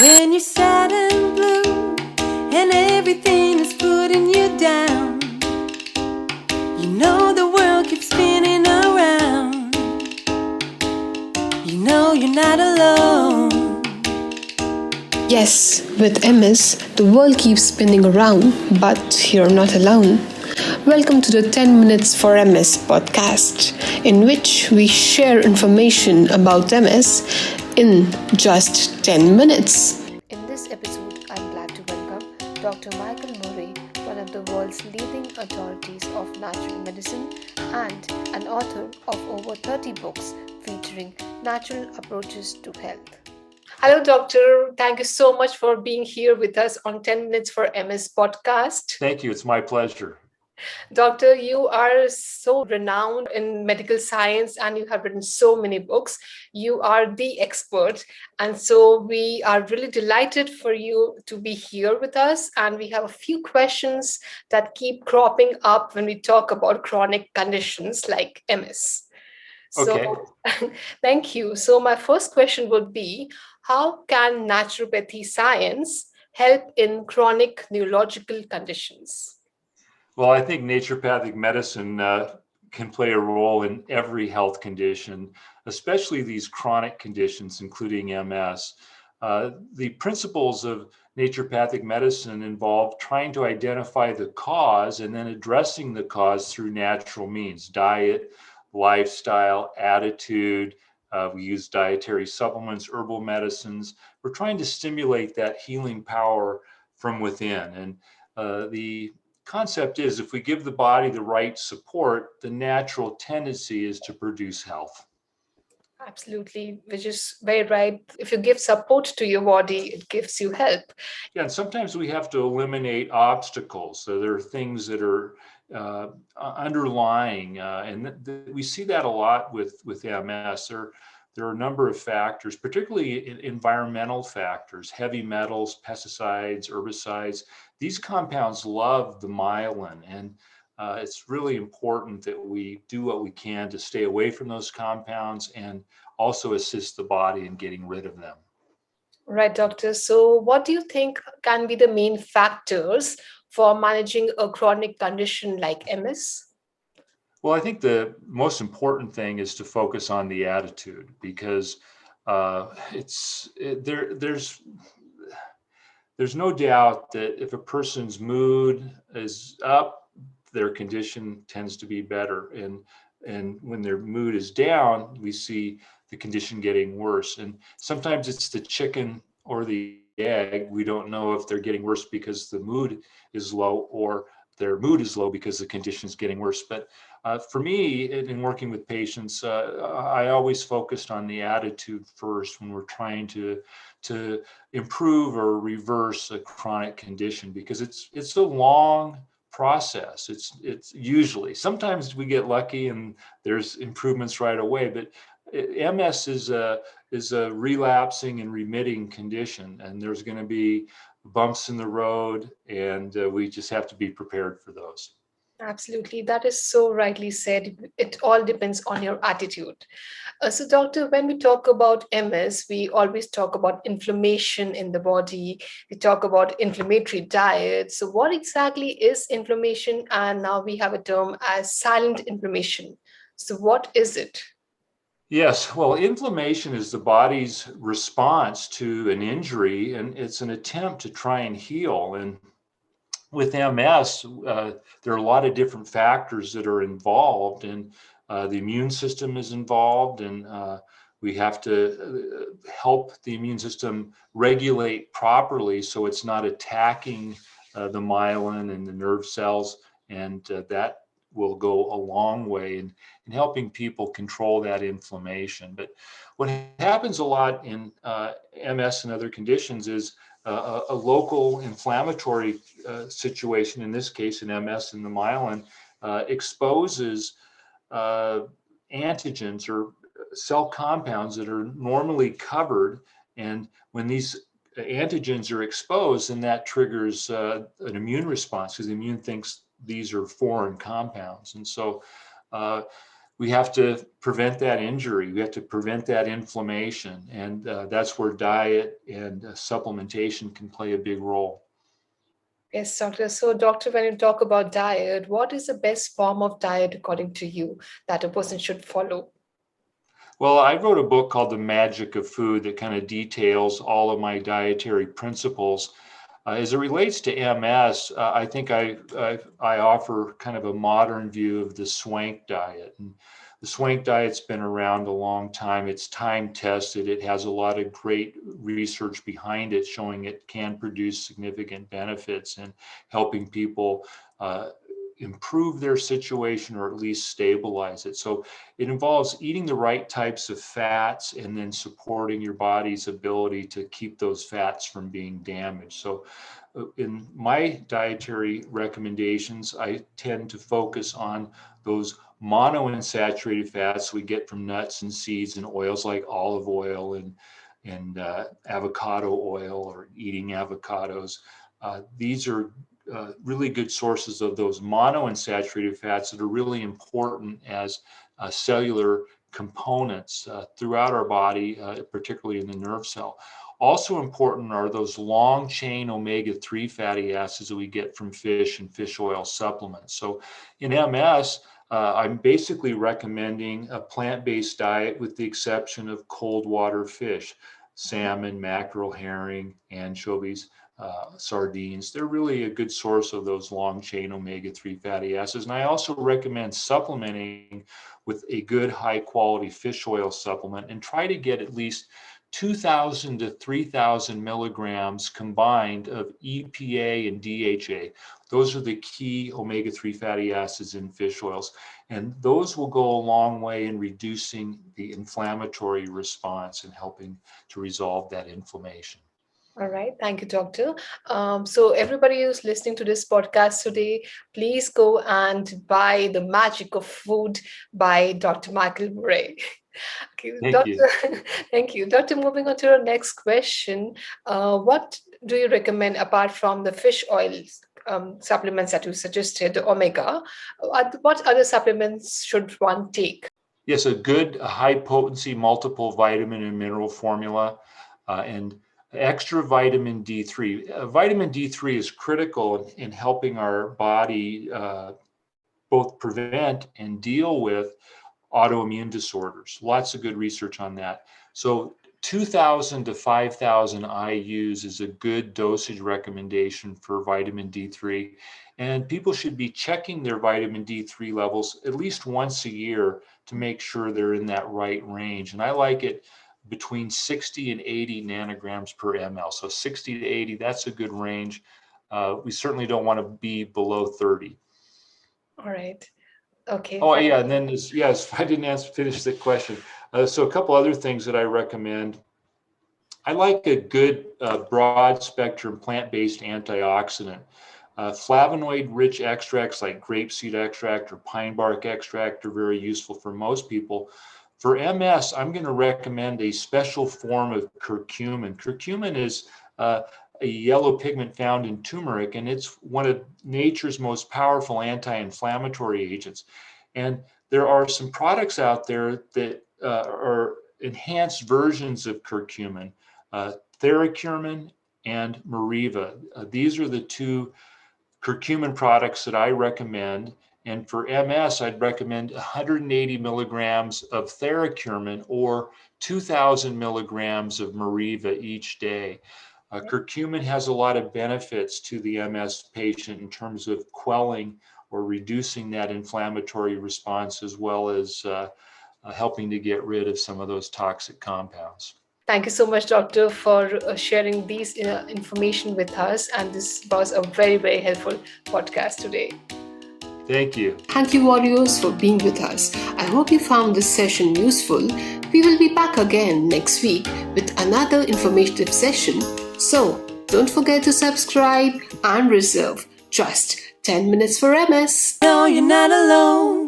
When you're sad and blue and everything is putting you down, you know the world keeps spinning around. You know you're not alone. Yes, with MS, the world keeps spinning around, but you're not alone. Welcome to the 10 Minutes for MS podcast, in which we share information about MS in just 10 minutes. In this episode, I'm glad to welcome Dr. Michael, one of the world's leading authorities of natural medicine and an author of over 30 books featuring natural approaches to health. Hello, Doctor. Thank you so much for being here with us on 10 Minutes for MS podcast. Thank you. It's my pleasure. Doctor, you are so renowned in medical science and you have written so many books. You are the expert. And so we are really delighted for you to be here with us. And we have a few questions that keep cropping up when we talk about chronic conditions like MS. Okay. So, thank you. So my first question would be, how can naturopathy science help in chronic neurological conditions? Well, I think naturopathic medicine can play a role in every health condition, especially these chronic conditions, including MS. The principles of naturopathic medicine involve trying to identify the cause and then addressing the cause through natural means: diet, lifestyle, attitude. We use dietary supplements, herbal medicines. We're trying to stimulate that healing power from within. And the concept is, if we give the body the right support, the natural tendency is to produce health. Absolutely, which is very right. If you give support to your body, it gives you help. Yeah, and sometimes we have to eliminate obstacles. So there are things that are underlying, and we see that a lot with MS. There are a number of factors, particularly environmental factors: heavy metals, pesticides, herbicides. These compounds love the myelin, and it's really important that we do what we can to stay away from those compounds and also assist the body in getting rid of them. Right, doctor. So what do you think can be the main factors for managing a chronic condition like MS? Well, I think the most important thing is to focus on the attitude, because there's no doubt that if a person's mood is up, their condition tends to be better. And when their mood is down, we see the condition getting worse. And sometimes it's the chicken or the egg. We don't know if they're getting worse because the mood is low, or their mood is low because the condition is getting worse. But for me, in working with patients, I always focused on the attitude first when we're trying to improve or reverse a chronic condition, because it's a long process. It's usually, sometimes we get lucky and there's improvements right away, but MS is a relapsing and remitting condition, and there's going to be bumps in the road, and we just have to be prepared for those. Absolutely. That is so rightly said. It all depends on your attitude. So, doctor, when we talk about MS, we always talk about inflammation in the body. We talk about inflammatory diet. So, what exactly is inflammation? And now we have a term as silent inflammation. So, what is it? Yes, well, inflammation is the body's response to an injury, and it's an attempt to try and heal. And with MS, there are a lot of different factors that are involved, and the immune system is involved, and we have to help the immune system regulate properly so it's not attacking the myelin and the nerve cells, and that will go a long way in helping people control that inflammation. But what happens a lot in MS and other conditions is a local inflammatory situation, in this case in MS and the myelin, exposes antigens or cell compounds that are normally covered. And when these antigens are exposed, then that triggers an immune response, because the immune thinks these are foreign compounds. And so we have to prevent that injury. We have to prevent that inflammation. And that's where diet and supplementation can play a big role. Yes, doctor. So, doctor, when you talk about diet, what is the best form of diet according to you that a person should follow? Well, I wrote a book called The Magic of Food that kind of details all of my dietary principles. As it relates to MS, I think I offer kind of a modern view of the swank diet. And the swank diet's been around a long time. It's time tested. It has a lot of great research behind it showing it can produce significant benefits in helping people improve their situation or at least stabilize it. So it involves eating the right types of fats and then supporting your body's ability to keep those fats from being damaged. So in my dietary recommendations, I tend to focus on those monounsaturated fats we get from nuts and seeds and oils like olive oil and avocado oil or eating avocados. These are really good sources of those monounsaturated fats that are really important as cellular components throughout our body, particularly in the nerve cell. Also important are those long chain omega-3 fatty acids that we get from fish and fish oil supplements. So in MS, I'm basically recommending a plant-based diet with the exception of cold water fish, salmon, mackerel, herring, anchovies, sardines. They're really a good source of those long chain omega-3 fatty acids. And I also recommend supplementing with a good high quality fish oil supplement and try to get at least 2,000 to 3,000 milligrams combined of EPA and DHA. Those are the key omega-3 fatty acids in fish oils. And those will go a long way in reducing the inflammatory response and helping to resolve that inflammation. All right. Thank you, doctor. So everybody who's listening to this podcast today, please go and buy The Magic of Food by Dr. Michael Murray. Okay, Thank you. Thank you. Doctor, moving on to our next question. What do you recommend apart from the fish oils supplements that you suggested, the omega? What other supplements should one take? Yes, a good high potency multiple vitamin and mineral formula and extra vitamin D3. Vitamin D3 is critical in helping our body both prevent and deal with autoimmune disorders. Lots of good research on that. So 2,000 to 5,000 IUs is a good dosage recommendation for vitamin D3. And people should be checking their vitamin D3 levels at least once a year to make sure they're in that right range. And I like it between 60 and 80 nanograms per ml. So 60 to 80, that's a good range. We certainly don't want to be below 30. All right. Okay. Oh, yeah. And then, yes, I didn't finish the question. So a couple other things that I recommend. I like a good broad spectrum plant-based antioxidant. Flavonoid-rich extracts like grapeseed extract or pine bark extract are very useful for most people. For MS, I'm going to recommend a special form of curcumin. Curcumin is a yellow pigment found in turmeric, and it's one of nature's most powerful anti-inflammatory agents. And there are some products out there that are enhanced versions of curcumin, Theracurmin and Meriva. These are the two curcumin products that I recommend. And for MS, I'd recommend 180 milligrams of Theracurmin or 2,000 milligrams of Meriva each day. Curcumin has a lot of benefits to the MS patient in terms of quelling or reducing that inflammatory response, as well as helping to get rid of some of those toxic compounds. Thank you so much, doctor, for sharing these information with us. And this was a very, very helpful podcast today. Thank you. Thank you, warriors, for being with us. I hope you found this session useful. We will be back again next week with another informative session. So, don't forget to subscribe and reserve just 10 minutes for MS. No, you're not alone.